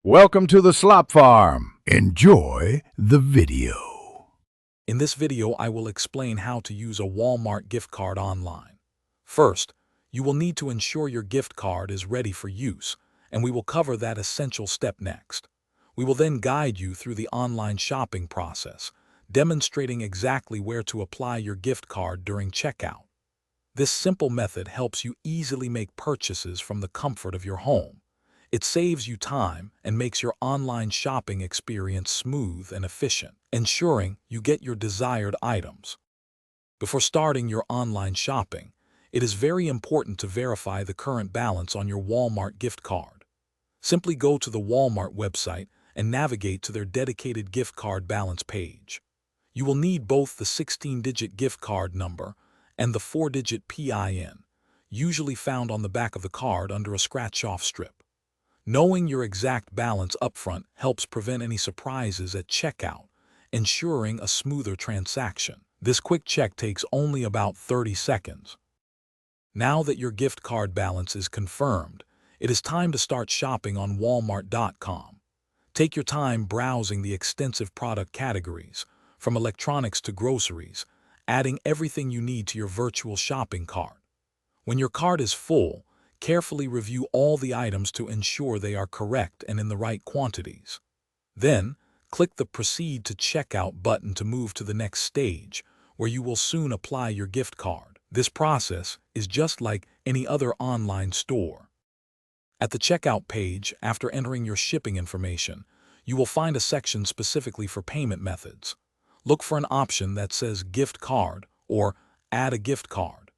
Welcome to the Slop Farm. Enjoy the video. In this video, I will explain how to use a Walmart gift card online. First, you will need to ensure your gift card is ready for use, and we will cover that essential step next. We will then guide you through the online shopping process, demonstrating exactly where to apply your gift card during checkout. This simple method helps you easily make purchases from the comfort of your home. It saves you time and makes your online shopping experience smooth and efficient, ensuring you get your desired items. Before starting your online shopping, it is very important to verify the current balance on your Walmart gift card. Simply go to the Walmart website and navigate to their dedicated gift card balance page. You will need both the 16-digit gift card number and the 4-digit PIN, usually found on the back of the card under a scratch-off strip. Knowing your exact balance upfront helps prevent any surprises at checkout, ensuring a smoother transaction. This quick check takes only about 30 seconds. Now that your gift card balance is confirmed, it is time to start shopping on Walmart.com. Take your time browsing the extensive product categories, from electronics to groceries, adding everything you need to your virtual shopping cart. When your cart is full, carefully review all the items to ensure they are correct and in the right quantities. Then, click the Proceed to Checkout button to move to the next stage, where you will soon apply your gift card. This process is just like any other online store. At the checkout page, after entering your shipping information, you will find a section specifically for payment methods. Look for an option that says Gift Card or Add a Gift Card.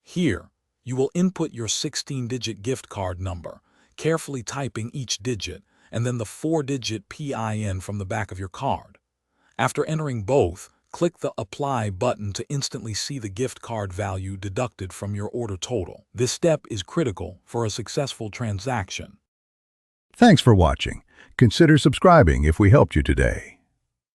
Here, you will input your 16-digit gift card number, carefully typing each digit, and then the 4-digit PIN from the back of your card. After entering both, click the Apply button to instantly see the gift card value deducted from your order total. This step is critical for a successful transaction. Thanks for watching. Consider subscribing if we helped you today.